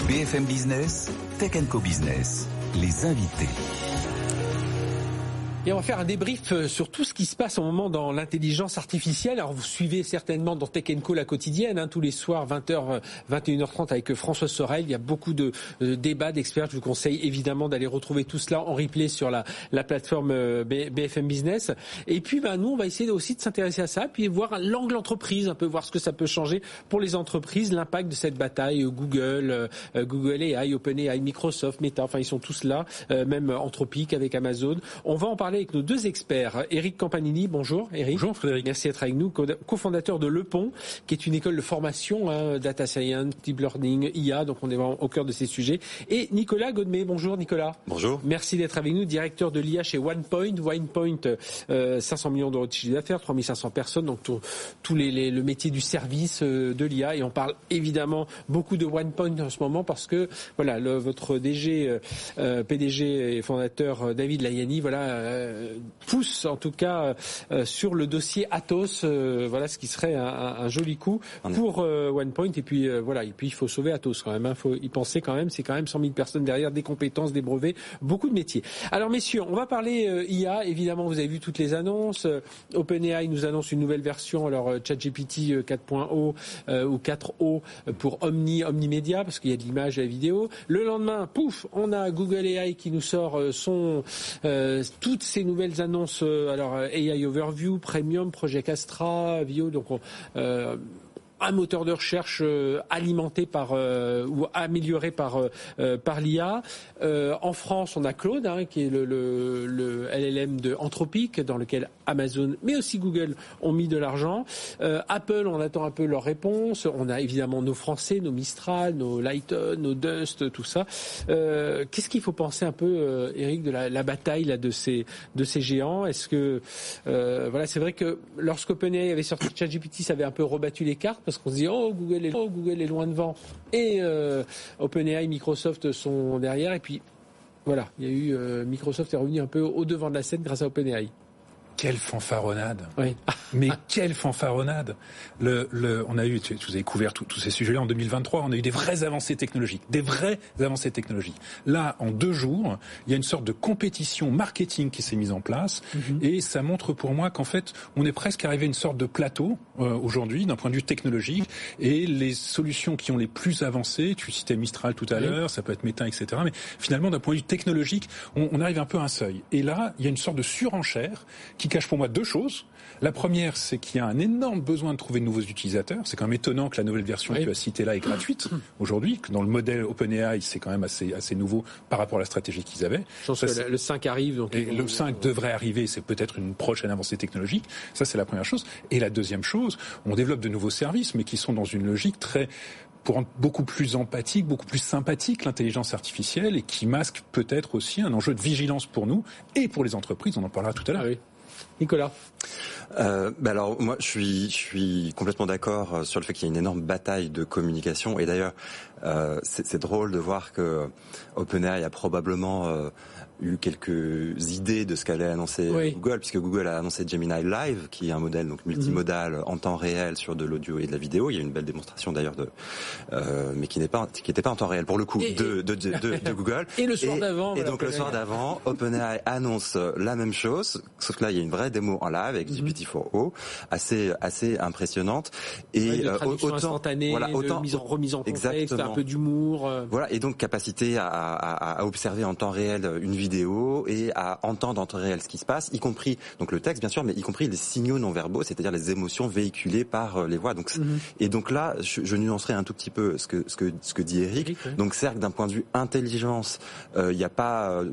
BFM Business, Tech & Co Business, les invités. Et on va faire un débrief sur tout ce qui se passe au moment dans l'intelligence artificielle. Alors vous suivez certainement dans Tech & Co la quotidienne, tous les soirs 20h, 21h30 avec Françoise Sorel. Il y a beaucoup de débats d'experts. Je vous conseille évidemment d'aller retrouver tout cela en replay sur la plateforme BFM Business. Et puis nous on va essayer aussi de s'intéresser à ça, puis voir l'angle entreprise, un peu voir ce que ça peut changer pour les entreprises, l'impact de cette bataille. Google AI, OpenAI, Microsoft, Meta, enfin ils sont tous là, même Anthropic avec Amazon. On va en parler avec nos deux experts. Eric Campanini, bonjour Eric. Bonjour Frédéric. Merci d'être avec nous, cofondateur de Le Pont, qui est une école de formation, data science, deep learning, IA, donc on est vraiment au cœur de ces sujets. Et Nicolas Godmet, bonjour Nicolas. Bonjour. Merci d'être avec nous, directeur de l'IA chez OnePoint. OnePoint, 500 millions d'euros de chiffre d'affaires, 3500 personnes, donc tout le métier du service de l'IA. Et on parle évidemment beaucoup de OnePoint en ce moment parce que voilà, votre PDG et fondateur David Layani, pousse en tout cas sur le dossier Atos, ce qui serait un joli coup pour OnePoint. Et puis il faut sauver Atos quand même. Il faut y penser quand même. C'est quand même 100 000 personnes derrière, des compétences, des brevets, beaucoup de métiers. Alors messieurs, on va parler IA. Évidemment, vous avez vu toutes les annonces. OpenAI nous annonce une nouvelle version. Alors ChatGPT 4.0 ou 4O pour Omnimédia, parce qu'il y a de l'image et de la vidéo. Le lendemain, pouf, on a Google AI qui nous sort toutes ces nouvelles annonces, AI Overview, Premium, Project Astra, Vio, donc un moteur de recherche alimenté ou amélioré par l'IA. En France, on a Claude, qui est le LLM de Anthropic, dans lequel Amazon, mais aussi Google, ont mis de l'argent. Apple, on attend un peu leur réponse. On a évidemment nos Français, nos Mistral, nos Lighton, nos Dust, tout ça. Qu'est-ce qu'il faut penser un peu, Eric, de la bataille là de ces géants? Est-ce que c'est vrai que lorsqu'OpenAI avait sorti ChatGPT, ça avait un peu rebattu les cartes, parce qu'on se dit Google est loin devant et OpenAI, Microsoft sont derrière, et puis voilà, il y a eu Microsoft est revenu un peu au devant de la scène grâce à OpenAI. Quelle fanfaronnade. Oui. Mais quelle fanfaronnade. On a eu, vous avez couvert tous ces sujets-là en 2023, on a eu des vraies avancées technologiques. Là, en 2 jours, il y a une sorte de compétition marketing qui s'est mise en place, et ça montre pour moi qu'en fait, on est presque arrivé à une sorte de plateau aujourd'hui, d'un point de vue technologique, et les solutions qui ont les plus avancées, tu citais Mistral tout à l'heure, ça peut être Meta, etc., mais finalement, d'un point de vue technologique, on arrive un peu à un seuil. Et là, il y a une sorte de surenchère qui cache pour moi 2 choses. La première, c'est qu'il y a un énorme besoin de trouver de nouveaux utilisateurs. C'est quand même étonnant que la nouvelle version que tu as citée là est gratuite aujourd'hui, que dans le modèle OpenAI, c'est quand même assez nouveau par rapport à la stratégie qu'ils avaient. Je pense que le 5 arrive. Donc le 5 devrait arriver, c'est peut-être une prochaine avancée technologique. Ça, c'est la première chose. Et la deuxième chose, on développe de nouveaux services, mais qui sont dans une logique pour rendre beaucoup plus empathique, beaucoup plus sympathique l'intelligence artificielle, et qui masque peut-être aussi un enjeu de vigilance pour nous et pour les entreprises. On en parlera tout à l'heure. Ah oui. Nicolas. Alors moi je suis complètement d'accord sur le fait qu'il y a une énorme bataille de communication, et d'ailleurs c'est drôle de voir que OpenAI a probablement eu quelques idées de ce qu'allait annoncer Google, puisque Google a annoncé Gemini Live, qui est un modèle donc multimodal en temps réel sur de l'audio et de la vidéo. Il y a une belle démonstration d'ailleurs mais qui n'était pas en temps réel pour le coup de Google. Et le soir d'avant. Et donc le soir d'avant, OpenAI annonce la même chose, sauf que là il y a une vraie démo en live avec GPT-4o, assez impressionnante, et de traduction instantanée, de remise en contexte, un peu d'humour. Voilà, et donc capacité à observer en temps réel une vidéo et à entendre en temps réel ce qui se passe, y compris donc le texte bien sûr, mais y compris les signaux non verbaux, c'est-à-dire les émotions véhiculées par les voix. Donc et donc là, je nuancerai un tout petit peu ce que dit Eric. Donc certes, d'un point de vue intelligence, il n'y a pas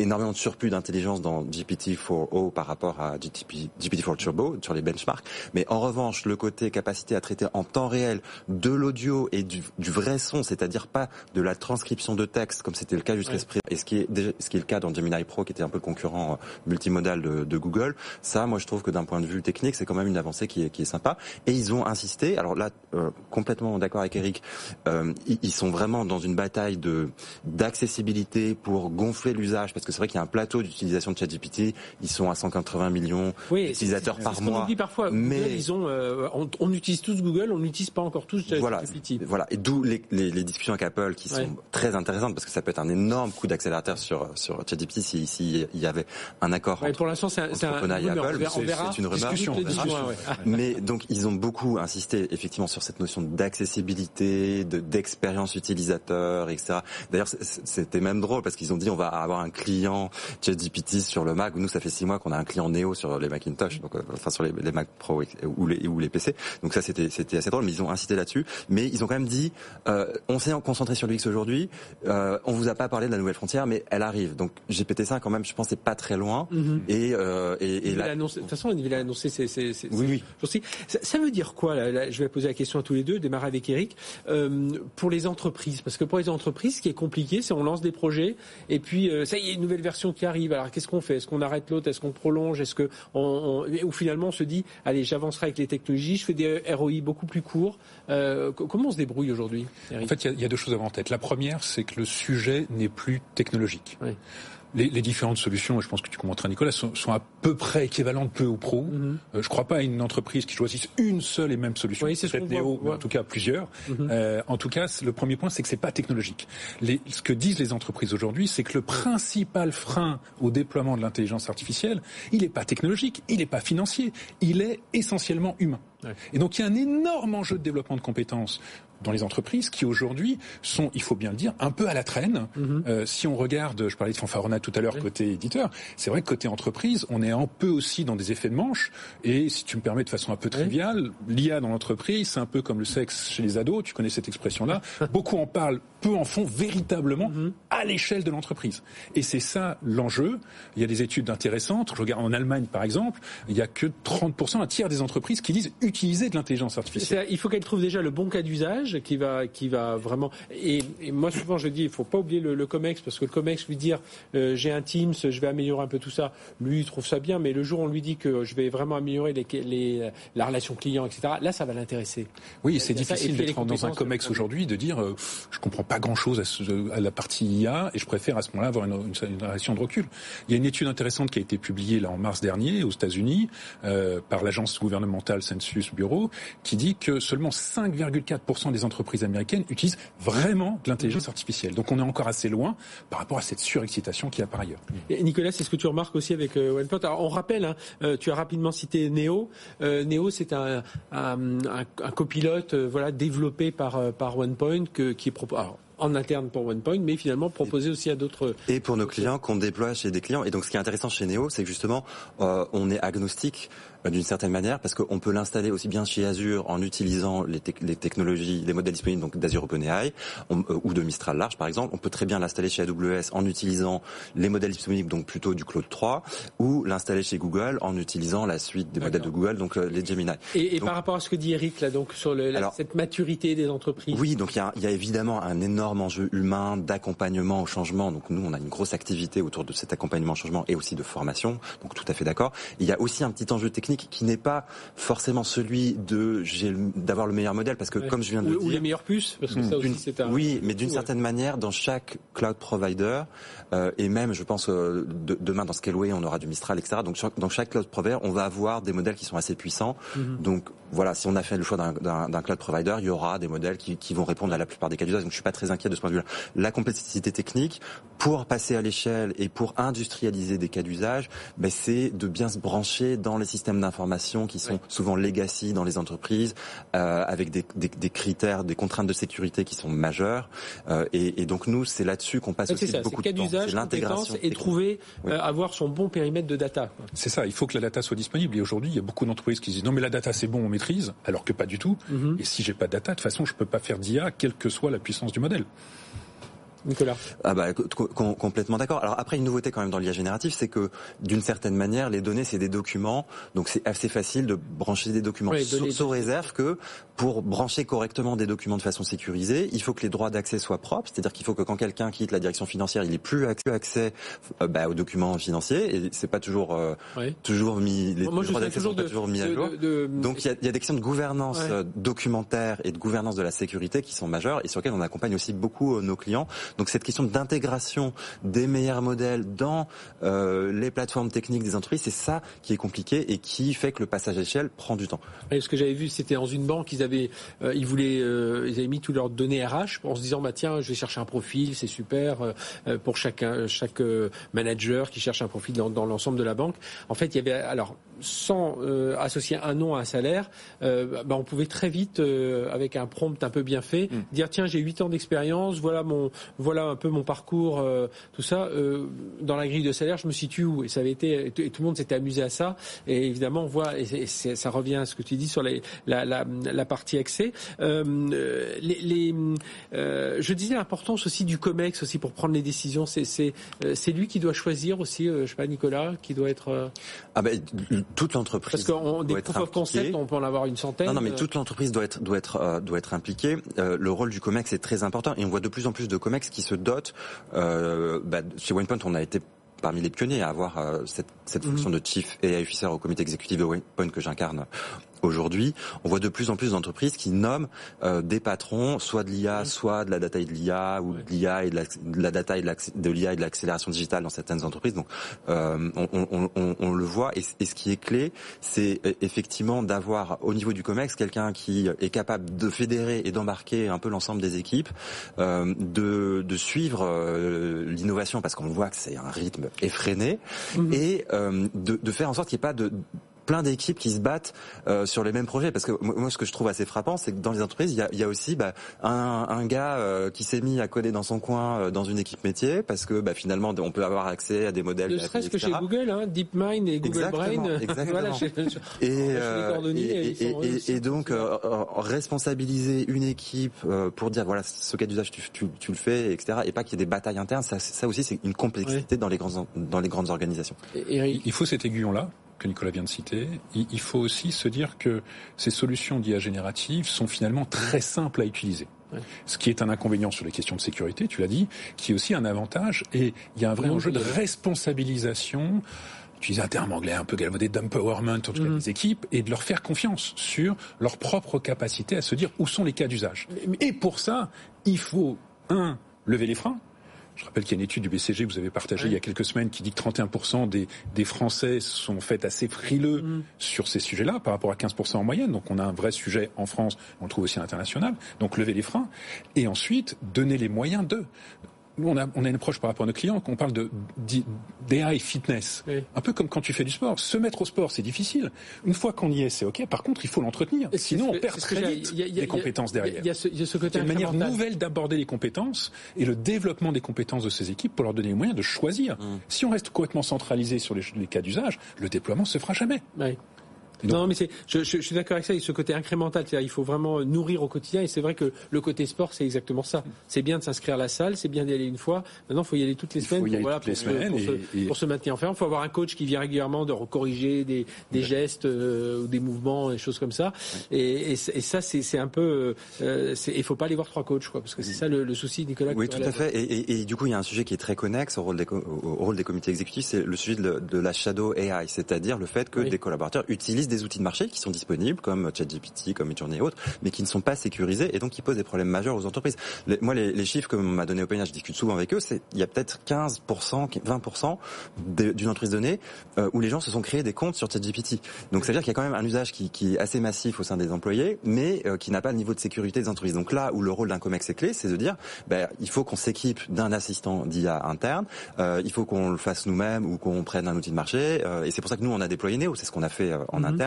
énormément de surplus d'intelligence dans GPT-4o par rapport à GPT-4 Turbo sur les benchmarks, mais en revanche le côté capacité à traiter en temps réel de l'audio et du vrai son, c'est-à-dire pas de la transcription de texte comme c'était le cas jusqu'à et ce qui est le cas dans Gemini Pro, qui était un peu le concurrent multimodal de Google. Ça, moi je trouve que d'un point de vue technique, c'est quand même une avancée qui est sympa, et ils ont insisté. Alors là, complètement d'accord avec Eric, ils sont vraiment dans une bataille d'accessibilité pour gonfler l'usage, parce que c'est vrai qu'il y a un plateau d'utilisation de ChatGPT. Ils sont à 180 millions d'utilisateurs par mois. On dit parfois. Mais Google, ils ont, on utilise tous Google, on n'utilise pas encore tous ChatGPT. Voilà. Et d'où les discussions avec Apple qui sont très intéressantes parce que ça peut être un énorme coup d'accélérateur sur ChatGPT s'il y avait un accord. Pour l'instant, c'est un OpenAI et Apple. On verra. C'est une rumeur. Mais donc ils ont beaucoup insisté effectivement sur cette notion d'accessibilité, d'expérience utilisateur, etc. D'ailleurs, c'était même drôle parce qu'ils ont dit on va avoir un client ChatGPT sur le Mac. Nous, ça fait 6 mois qu'on a un client Neo sur les Macintosh, donc enfin sur les Mac Pro ou les PC. Donc ça, c'était assez drôle. Mais ils ont insisté là-dessus. Mais ils ont quand même dit on s'est concentré sur l'UX aujourd'hui. On vous a pas parlé de la nouvelle frontière, mais elle arrive. Donc GPT-5 quand même, je pense, c'est pas très loin. Et là, de toute façon, il l'a annoncé. Oui. Ça veut dire quoi là, je vais poser la question à tous les deux, démarrer avec Eric, pour les entreprises, parce que pour les entreprises, ce qui est compliqué, c'est on lance des projets et puis ça y est, une nouvelle version qui arrive. Alors qu'est-ce qu'on fait? Est-ce qu'on arrête l'autre? Est-ce qu'on prolonge? Est-ce que ou finalement on se dit allez, j'avancerai avec les technologies, je fais des ROI beaucoup plus courts. Comment on se débrouille aujourd'hui, Eric? En fait, il y a deux choses à avoir en tête. La première, c'est que le sujet n'est plus technologique. Oui. Les différentes solutions, et je pense que tu commenteras, Nicolas, sont à peu près équivalentes peu ou prou. Je crois pas à une entreprise qui choisisse une seule et même solution. Oui, c'est peut-être Néo, mais en tout cas plusieurs. En tout cas, le premier point, c'est que c'est pas technologique. Ce que disent les entreprises aujourd'hui, c'est que le principal frein au déploiement de l'intelligence artificielle, il est pas technologique, il est pas financier, il est essentiellement humain. Ouais. Et donc il y a un énorme enjeu de développement de compétences dans les entreprises qui aujourd'hui sont, il faut bien le dire, un peu à la traîne. Si on regarde, je parlais de fanfaronnade tout à l'heure côté éditeur, c'est vrai que côté entreprise, on est un peu aussi dans des effets de manche. Et si tu me permets de façon un peu triviale, l'IA dans l'entreprise, c'est un peu comme le sexe chez les ados. Tu connais cette expression-là. Beaucoup en parlent, peu en font véritablement à l'échelle de l'entreprise. Et c'est ça l'enjeu. Il y a des études intéressantes. Je regarde en Allemagne, par exemple, il y a que 30%, un tiers des entreprises qui disent utiliser de l'intelligence artificielle. Il faut qu'elle trouve déjà le bon cas d'usage qui va vraiment. Et moi souvent je dis, il faut pas oublier le COMEX, parce que le COMEX lui dire j'ai un Teams, je vais améliorer un peu tout ça. Lui il trouve ça bien, mais le jour où on lui dit que je vais vraiment améliorer la relation client, etc. Là ça va l'intéresser. Oui, c'est difficile d'être dans un COMEX aujourd'hui de dire je comprends pas grand chose à la partie IA et je préfère à ce moment-là avoir une relation de recul. Il y a une étude intéressante qui a été publiée là en mars dernier aux États-Unis par l'agence gouvernementale Census Bureau qui dit que seulement 5,4% des entreprises américaines utilisent vraiment de l'intelligence artificielle. Donc on est encore assez loin par rapport à cette surexcitation qu'il y a par ailleurs. Et Nicolas, c'est ce que tu remarques aussi avec OnePoint. Alors on rappelle, tu as rapidement cité Neo. Neo, c'est un copilote développé par OnePoint qui est proposé en interne pour OnePoint, mais finalement proposé aussi à d'autres. Et pour nos clients qu'on déploie chez des clients. Et donc ce qui est intéressant chez Neo, c'est que justement on est agnostique d'une certaine manière parce qu'on peut l'installer aussi bien chez Azure en utilisant les technologies, les modèles disponibles donc d'Azure OpenAI ou de Mistral Large par exemple. On peut très bien l'installer chez AWS en utilisant les modèles disponibles donc plutôt du Claude 3 ou l'installer chez Google en utilisant la suite des modèles de Google donc les Gemini. Et par rapport à ce que dit Eric là donc sur cette maturité des entreprises. Oui, donc il y a évidemment un énorme enjeu humain d'accompagnement au changement. Donc nous on a une grosse activité autour de cet accompagnement au changement et aussi de formation. Donc tout à fait d'accord. Il y a aussi un petit enjeu technique qui n'est pas forcément celui d'avoir le meilleur modèle parce que comme je viens de le dire, ou les meilleures puces parce que ça aussi c'est un. Oui, mais d'une certaine manière dans chaque cloud provider et même je pense demain dans Scaleway on aura du Mistral etc. Donc dans chaque cloud provider on va avoir des modèles qui sont assez puissants. Donc voilà, si on a fait le choix d'un cloud provider, il y aura des modèles qui vont répondre à la plupart des cas d'usage. Donc je suis pas très inquiet de ce point de vue-là. La complexité technique pour passer à l'échelle et pour industrialiser des cas d'usage, c'est de bien se brancher dans les systèmes d'information qui sont souvent legacy dans les entreprises avec des critères, des contraintes de sécurité qui sont majeures et donc nous c'est là-dessus qu'on passe aussi beaucoup de temps. C'est l'intégration et trouver avoir son bon périmètre de data. C'est ça, il faut que la data soit disponible et aujourd'hui il y a beaucoup d'entreprises qui disent non mais la data c'est bon, on maîtrise, alors que pas du tout. Et si j'ai pas de data, de toute façon je peux pas faire d'IA quelle que soit la puissance du modèle. Nicolas. Complètement d'accord. Alors après, une nouveauté quand même dans l'IA générative, c'est que d'une certaine manière, les données, c'est des documents, donc c'est assez facile de brancher des documents. Sous réserve que pour brancher correctement des documents de façon sécurisée, il faut que les droits d'accès soient propres, c'est-à-dire qu'il faut que quand quelqu'un quitte la direction financière, il n'ait plus accès aux documents financiers, et c'est pas toujours mis, les droits d'accès sont pas toujours mis à jour. Donc il y a des questions de gouvernance documentaire et de gouvernance de la sécurité qui sont majeures et sur lesquelles on accompagne aussi beaucoup nos clients. Donc cette question d'intégration des meilleurs modèles dans les plateformes techniques des entreprises, c'est ça qui est compliqué et qui fait que le passage à l'échelle prend du temps. Et ce que j'avais vu, c'était dans une banque, ils avaient mis toutes leurs données RH en se disant tiens, je vais chercher un profil, c'est super pour chaque manager qui cherche un profil dans l'ensemble de la banque. En fait, il y avait sans associer un nom à un salaire, on pouvait très vite avec un prompt un peu bien fait dire tiens, j'ai 8 ans d'expérience, voilà un peu mon parcours, tout ça dans la grille de salaire, je me situe où, et ça avait été et tout le monde s'était amusé à ça, et évidemment on voit, et ça revient à ce que tu dis sur la partie accès. Je disais l'importance aussi du COMEX aussi pour prendre les décisions, c'est lui qui doit choisir aussi, je sais pas, Nicolas, qui doit être toute l'entreprise. Parce qu'on des proof of concept, on peut en avoir une centaine. Non, mais toute l'entreprise doit être impliquée. Le rôle du COMEX est très important, et on voit de plus en plus de COMEX qui se dotent. Chez OnePoint, on a été parmi les pionniers à avoir cette fonction de Chief AI Officer au comité exécutif de OnePoint que j'incarne aujourd'hui. On voit de plus en plus d'entreprises qui nomment des patrons, soit de l'IA, soit de la data et de l'IA, ou de l'IA et de la data et de l'IA et de l'accélération digitale dans certaines entreprises. Donc, on le voit. Et ce qui est clé, c'est effectivement d'avoir au niveau du COMEX quelqu'un qui est capable de fédérer et d'embarquer un peu l'ensemble des équipes, de suivre l'innovation, parce qu'on voit que c'est un rythme effréné, et de faire en sorte qu'il n'y ait pas plein d'équipes qui se battent sur les mêmes projets, parce que moi ce que je trouve assez frappant, c'est que dans les entreprises il y a aussi un gars qui s'est mis à coder dans son coin dans une équipe métier, parce que finalement on peut avoir accès à des modèles. Ne serait-ce que chez Google, DeepMind et Google Brain. Exactement. Et donc responsabiliser une équipe pour dire voilà, ce cas d'usage tu le fais, etc. Et pas qu'il y ait des batailles internes. Ça aussi c'est une complexité dans les grandes organisations. Il faut cet aiguillon-là que Nicolas vient de citer. Il faut aussi se dire que ces solutions d'IA générative sont finalement très simples à utiliser. Ouais. Ce qui est un inconvénient sur les questions de sécurité, tu l'as dit, qui est aussi un avantage. Et il y a un vrai enjeu de responsabilisation, utiliser un terme anglais un peu galvaudé, d'empowerment, en tout cas des équipes, et de leur faire confiance sur leur propre capacité à se dire où sont les cas d'usage. Et pour ça, il faut, lever les freins. Je rappelle qu'il y a une étude du BCG que vous avez partagée il y a quelques semaines qui dit que 31% des Français sont en fait assez frileux sur ces sujets-là par rapport à 15% en moyenne. Donc on a un vrai sujet en France, on le trouve aussi à l'international. Donc lever les freins et ensuite donner les moyens de... Nous, on a une approche par rapport à nos clients qu'on parle d'AI fitness. Oui. Un peu comme quand tu fais du sport. Se mettre au sport, c'est difficile. Une fois qu'on y est, c'est OK. Par contre, il faut l'entretenir. Sinon, on perd très vite les compétences derrière. Il y a ce côté une manière nouvelle d'aborder les compétences et le développement des compétences de ces équipes pour leur donner les moyens de choisir. Si on reste complètement centralisé sur les cas d'usage, le déploiement se fera jamais. Oui. Non, mais je suis d'accord avec ça. Il y a ce côté incrémental, c'est-à-dire il faut vraiment nourrir au quotidien. Et c'est vrai que le côté sport, c'est exactement ça. C'est bien de s'inscrire à la salle, c'est bien d'y aller une fois. Maintenant, il faut y aller toutes les semaines. Pour se maintenir en forme. Il faut avoir un coach qui vient régulièrement de corriger des gestes ou des mouvements, des choses comme ça. Et ça, c'est un peu. Il faut pas aller voir 3 coachs, quoi, parce que c'est ça le souci, Nicolas. Oui, tout à fait. Et du coup, il y a un sujet qui est très connexe au rôle des comités exécutifs, c'est le sujet de la shadow AI, c'est-à-dire le fait que des collaborateurs utilisent des outils de marché qui sont disponibles comme ChatGPT, comme Midjourney et autres, mais qui ne sont pas sécurisés et donc qui posent des problèmes majeurs aux entreprises. Les chiffres que m'a donné OpenAI, je discute souvent avec eux, il y a peut-être 15%, 20% d'une entreprise donnée où les gens se sont créés des comptes sur ChatGPT. Donc ça veut dire qu'il y a quand même un usage qui est assez massif au sein des employés, mais qui n'a pas le niveau de sécurité des entreprises. Donc là où le rôle d'un COMEX est clé, c'est de dire il faut qu'on s'équipe d'un assistant d'IA interne, il faut qu'on le fasse nous-mêmes ou qu'on prenne un outil de marché, et c'est pour ça que nous on a déployé Neo, c'est ce qu'on a fait en interne.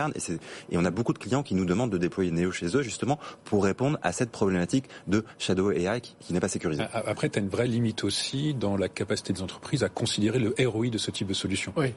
Et on a beaucoup de clients qui nous demandent de déployer Neo chez eux justement pour répondre à cette problématique de Shadow AI qui n'est pas sécurisée. Après, tu as une vraie limite aussi dans la capacité des entreprises à considérer le ROI de ce type de solution. Oui.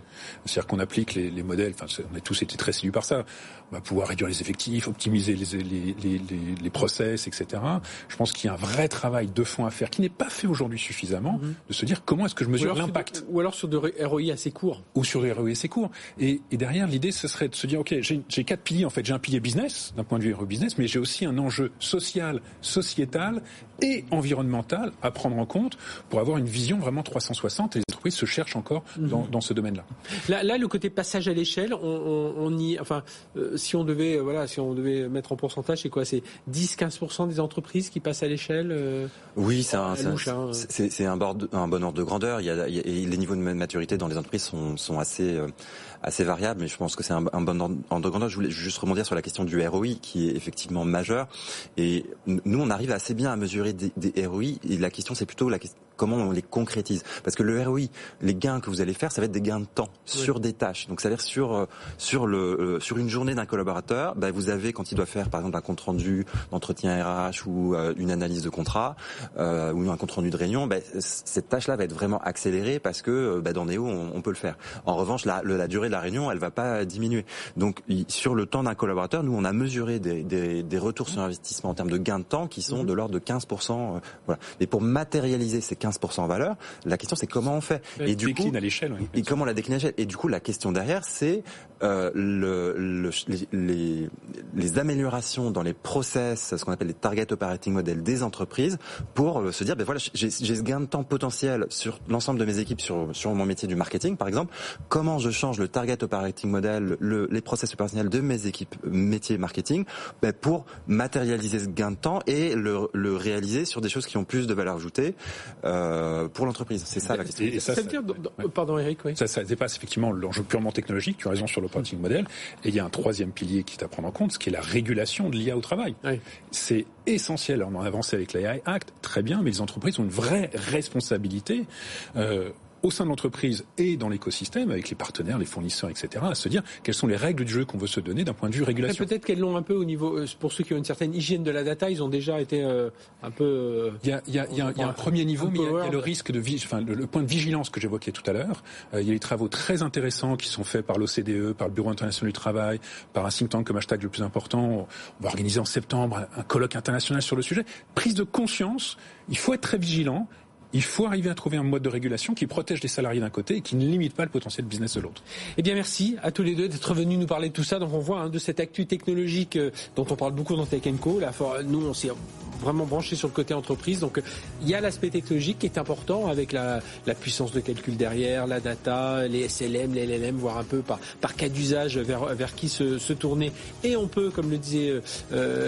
C'est-à-dire qu'on applique les modèles, on a tous été très séduits par ça. On va pouvoir réduire les effectifs, optimiser les process, etc. Je pense qu'il y a un vrai travail de fond à faire qui n'est pas fait aujourd'hui suffisamment, de se dire comment est-ce que je mesure l'impact. Ou alors sur de ROI assez court. Ou sur des ROI assez courts. Et derrière, l'idée, ce serait de se dire, OK, j'ai 4 piliers, en fait. J'ai un pilier business, d'un point de vue ROI business, mais j'ai aussi un enjeu social, sociétal et environnemental à prendre en compte pour avoir une vision vraiment 360 et les entreprises entreprises se cherchent encore dans ce domaine-là. Là, le côté passage à l'échelle, si on devait mettre en pourcentage, c'est quoi? C'est 10-15% des entreprises qui passent à l'échelle? Oui, c'est un bon ordre de grandeur. Et les niveaux de maturité dans les entreprises sont assez variables, mais je pense que c'est un bon ordre de grandeur. Je voulais juste rebondir sur la question du ROI, qui est effectivement majeur. Et nous, on arrive assez bien à mesurer des ROI. Et la question, c'est plutôt comment on les concrétise. Parce que le ROI, les gains que vous allez faire, ça va être des gains de temps sur des tâches. Donc, c'est-à-dire sur une journée d'un collaborateur, vous avez, quand il doit faire, par exemple, un compte rendu d'entretien RH ou une analyse de contrat ou un compte rendu de réunion, cette tâche-là va être vraiment accélérée parce que dans Néo, on peut le faire. En revanche, la durée de la réunion, elle va pas diminuer. Donc, sur le temps d'un collaborateur, nous, on a mesuré des retours sur investissement en termes de gains de temps qui sont de l'ordre de 15%. Voilà. Mais pour matérialiser ces 15% en valeur, la question, c'est comment on fait. Et du coup, à l'échelle. Oui, et comment on la décline à l'échelle. Et du coup, la question derrière, c'est les améliorations dans les process, ce qu'on appelle les target operating models des entreprises, pour se dire, j'ai ce gain de temps potentiel sur l'ensemble de mes équipes sur mon métier du marketing, par exemple. Comment je change le target operating model, les process opérationnels de mes équipes métier marketing, pour matérialiser ce gain de temps et le réaliser sur des choses qui ont plus de valeur ajoutée pour l'entreprise. C'est ça la question. Pardon Eric, oui. Ça dépasse effectivement l'enjeu purement technologique, tu as raison sur l'operating model, et il y a un troisième pilier qui est à prendre en compte, ce qui est la régulation de l'IA au travail. Oui. C'est essentiel, on a avancé avec l'AI Act, très bien, mais les entreprises ont une vraie responsabilité au sein de l'entreprise et dans l'écosystème, avec les partenaires, les fournisseurs, etc., à se dire quelles sont les règles du jeu qu'on veut se donner d'un point de vue régulation. Peut-être qu'elles l'ont un peu au niveau, pour ceux qui ont une certaine hygiène de la data, ils ont déjà été un peu... Il y a un premier niveau, mais il y a le risque le point de vigilance que j'évoquais tout à l'heure. Il y a des travaux très intéressants qui sont faits par l'OCDE, par le Bureau international du travail, par un think tank comme Hashtag le plus important. On va organiser en septembre un colloque international sur le sujet. Prise de conscience, il faut être très vigilant. Il faut arriver à trouver un mode de régulation qui protège les salariés d'un côté et qui ne limite pas le potentiel business de l'autre. Eh bien, merci à tous les deux d'être venus nous parler de tout ça. Donc, on voit de cette actu technologique dont on parle beaucoup dans Tech & Co. Là, nous, on s'est vraiment branché sur le côté entreprise. Donc, il y a l'aspect technologique qui est important avec la puissance de calcul derrière, la data, les SLM, les LLM, voir un peu par cas d'usage vers qui se tourner. Et on peut, comme le disait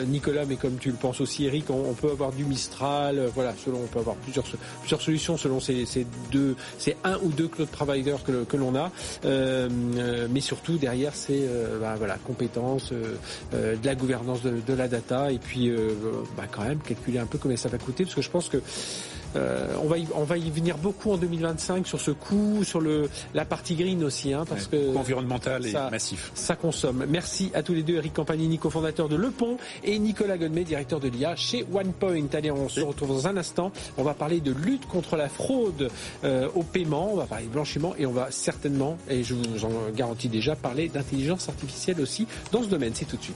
Nicolas, mais comme tu le penses aussi, Eric, on peut avoir du Mistral. On peut avoir plusieurs solutions selon ces un ou deux cloud providers que l'on a, mais surtout derrière c'est compétences, de la gouvernance de la data et puis quand même calculer un peu combien ça va coûter, parce que je pense que on va y venir beaucoup en 2025 sur ce coût, sur la partie green aussi, parce que coût environnemental et massif. Ça consomme. Merci à tous les deux, Eric Campanini, cofondateur de Le Pont, et Nicolas Godmet, directeur de l'IA chez OnePoint. Allez, on se retrouve dans un instant. On va parler de lutte contre la fraude au paiement, on va parler de blanchiment et on va certainement, et je vous en garantis déjà, parler d'intelligence artificielle aussi dans ce domaine. C'est tout de suite.